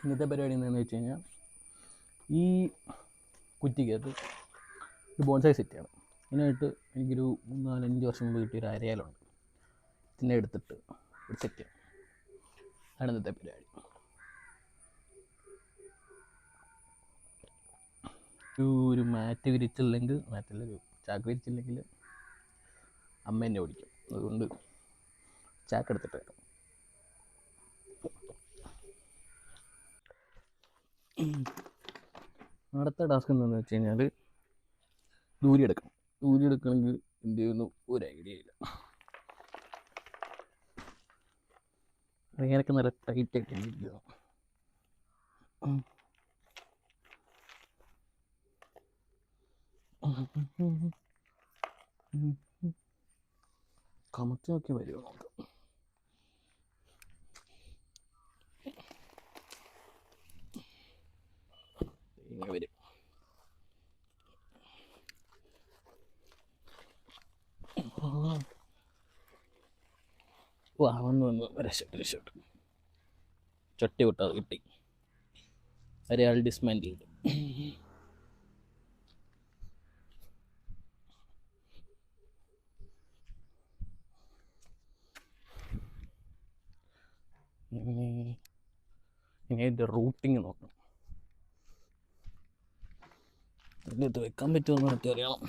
ഇന്നത്തെ പരിപാടി എന്താണെന്ന് വെച്ച് കഴിഞ്ഞാൽ ഈ കുറ്റിക്കകത്ത് ഒരു ബോൺസായി സെറ്റ് ചെയ്യണം. ഇതിനായിട്ട് എനിക്കൊരു 4-5 വർഷം മുമ്പ് കിട്ടിയൊരു അരയാലുണ്ട്. ഇതിനെ എടുത്തിട്ട് ഒരു സെറ്റ് ചെയ്യണം. അതാണ് ഇന്നത്തെ പരിപാടി. ഒരു മാറ്റ് വിരിച്ചില്ലെങ്കിൽ ചാക്ക് വിരിച്ചില്ലെങ്കിൽ അമ്മ എന്നെ ഓടിക്കും. അതുകൊണ്ട് ചാക്ക് എടുത്തിട്ട് വരാം. അടുത്ത ടാസ്ക് എന്താണെന്ന് വെച്ച് കഴിഞ്ഞാൽ ദൂരി എടുക്കണം. ദൂരി എടുക്കണമെങ്കിൽ എന്ത് ചെയ്യുന്നു ഒരു ഐഡിയ ഇല്ല. അങ്ങനെയൊക്കെ നല്ല ടൈറ്റായിട്ട് ഇരിക്കുക. കമത്തി നോക്കി വരുമോ നോക്കാം. ഇങ്ങനെ വരും. വന്നു രക്ഷപ്പെട്ടു. ചട്ടി വിട്ടത് കിട്ടി. ഒരാൾ ഡിസ്മാൻഡിൽ ചെയ്തു. ഇനി അതിൻ്റെ റൂട്ടിങ് നോക്കണം. ഇതിനകത്ത് വെക്കാൻ പറ്റുമെന്ന് എനിക്ക് അറിയണം.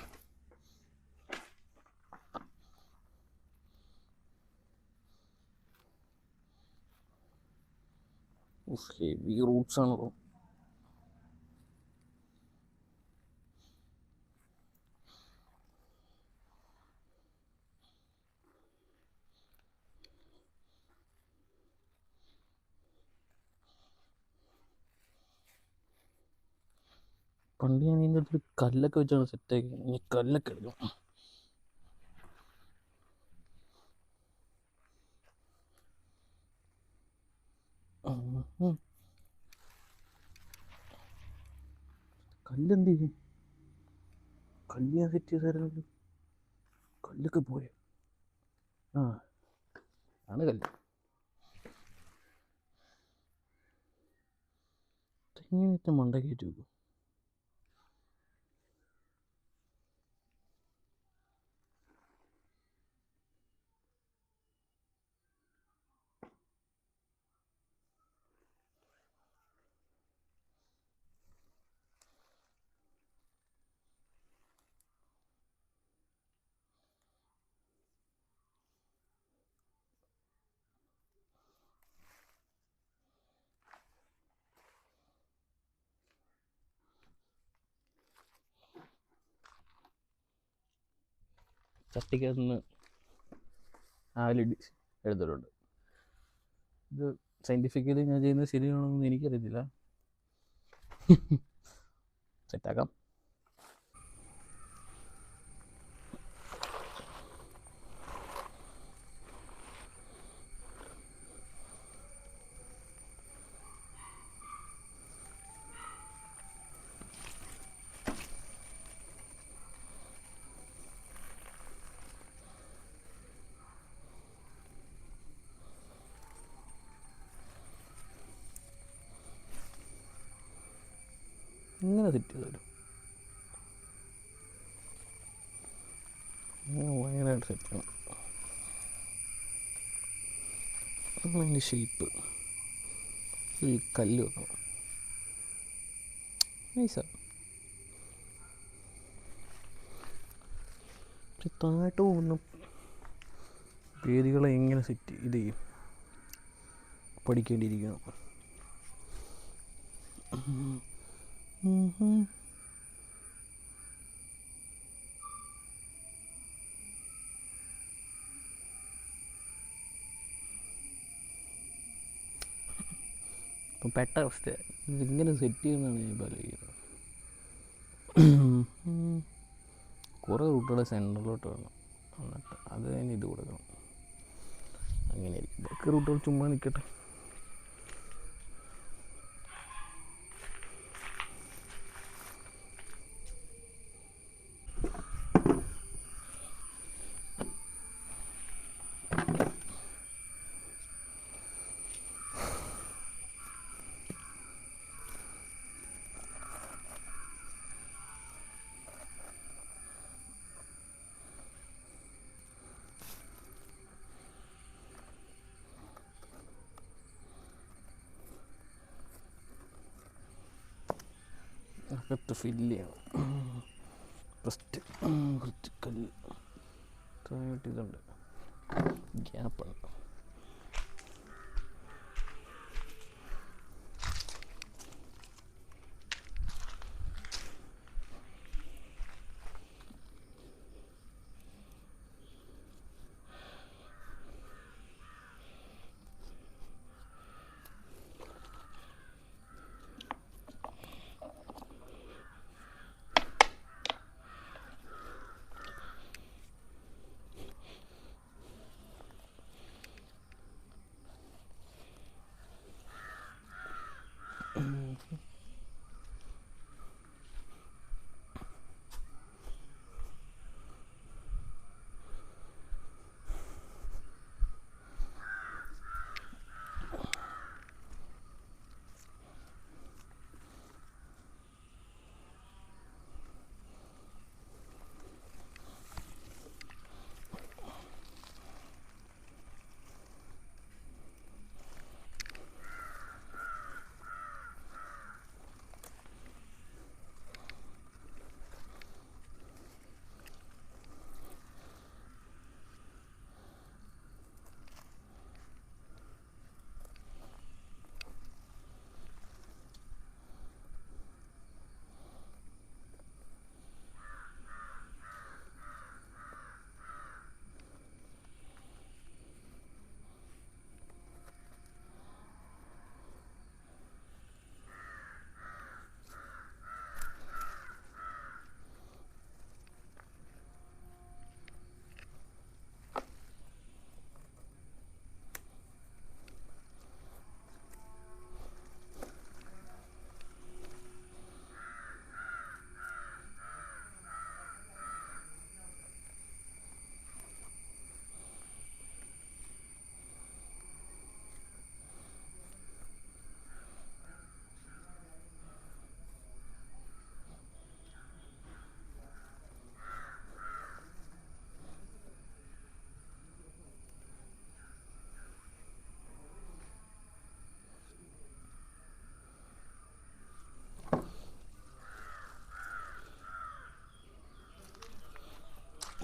ഹെവി റൂട്ട്സ് ആണല്ലോ. പണ്ട് ഞാൻ ഇതിൻ്റെ അടുത്തൊരു കല്ലൊക്കെ വെച്ചാണ് സെറ്റാക്കി. ഇനി കല്ലൊക്കെ എടുക്കണം. കല്ലെന്ത് ചെയ്യും? കല്ല് ഞാൻ സെറ്റ് ചെയ്തായിരുന്നല്ലോ. കല്ലൊക്കെ പോയോ? ആണ് കല്ല്. ഇങ്ങനത്തെ മണ്ടയ്ക്ക് വെച്ച് വെക്കും. ചട്ടിക്കകത്ത് നിന്ന് ആവല് എടുത്തിട്ടുണ്ട്. ഇത് സയൻറ്റിഫിക്കലി ഞാൻ ചെയ്യുന്നത് ശരിയാണോന്ന് എനിക്കറിയത്തില്ല. സെറ്റാക്കാം. ഇങ്ങനെ സെറ്റ് ചെയ്തു. ഭയങ്കരമായിട്ട് സെറ്റ് ചെയ്യണം. അതിൻ്റെ ഷേപ്പ് ഈ കല്ല് വെക്കണം. നൈസാ. താഴോട്ട് പോകുന്ന വേദികളെ എങ്ങനെ സെറ്റ് ഇത് ചെയ്യും പഠിക്കേണ്ടിയിരിക്കണം. ഇപ്പം പെട്ട അവസ്ഥ ഇതിങ്ങനെ സെറ്റ് ചെയ്യുന്നതാണ് ഞാൻ ആലോചിക്കുന്നത്. കുറേ റൂട്ടുകൾ സെൻറ്ററിലോട്ട് വേണം. എന്നിട്ട് അത് കഴിഞ്ഞ് ഇത് കൊടുക്കണം. അങ്ങനെ ആയിരിക്കും. ബാക്കി റൂട്ടുകൾ ചുമ്മാ നിൽക്കട്ടെ. അകത്ത് ഫില്ല് ചെയ്യണം. ഫസ്റ്റ് കുറച്ച് കല്ല് ഇതുണ്ട്, ഗ്യാപ്പാണ്.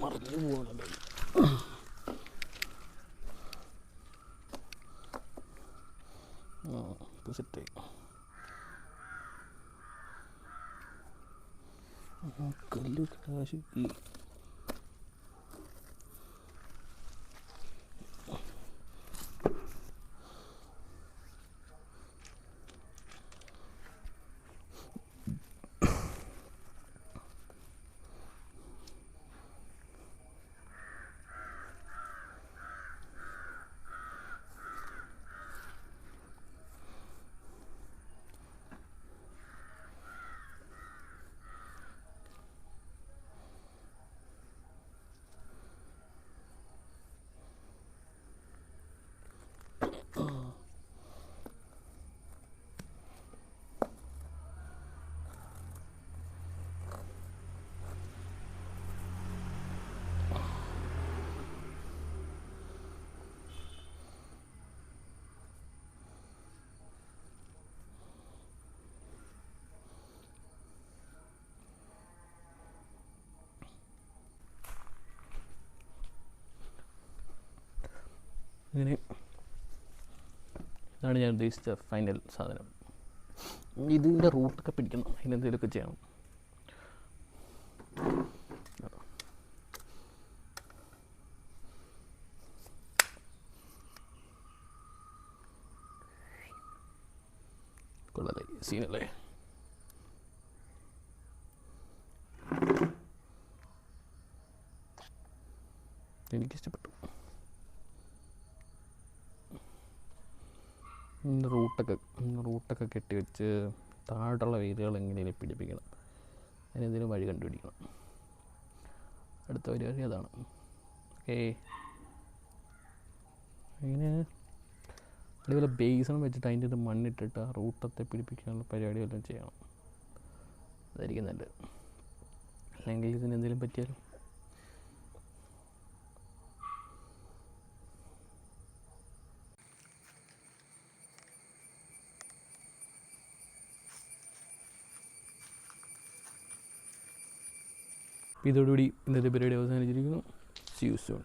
മറിഞ്ഞു പോകണല്ലോ. സെറ്റായി. കല്ല് കാശുക്കി അങ്ങനെ. ഇതാണ് ഞാൻ ഉദ്ദേശിച്ച ഫൈനൽ സാധനം. ഇതിൻ്റെ റൂട്ടൊക്കെ പിടിക്കണം, അതിനെന്തെങ്കിലുമൊക്കെ ചെയ്യണം. കൊള്ളാലേ, സീനല്ലേ. എനിക്കിഷ്ടപ്പെട്ടു. റൂട്ടൊക്കെ കെട്ടിവെച്ച് താഴോട്ടുള്ള വേരുകൾ എങ്ങനെയും പിടിപ്പിക്കണം. അതിനെന്തെങ്കിലും വഴി കണ്ടുപിടിക്കണം. അടുത്ത പരിപാടി അതാണ്. ഓക്കേ, ഇങ്ങനെ അതേപോലെ ബേസൺ വെച്ചിട്ട് അതിൻ്റെ ഇത് മണ്ണിട്ടിട്ട് ആ റൂട്ടത്തെ പിടിപ്പിക്കാനുള്ള പരിപാടിയെല്ലാം ചെയ്യണം. അതായിരിക്കും നല്ലത്. അല്ലെങ്കിൽ ഇതിനെന്തെങ്കിലും പറ്റിയാലും അപ്പോൾ ഇതോടുകൂടി ഇന്നത്തെ പരിപാടി അവസാനിച്ചിരിക്കുന്നു. See you soon.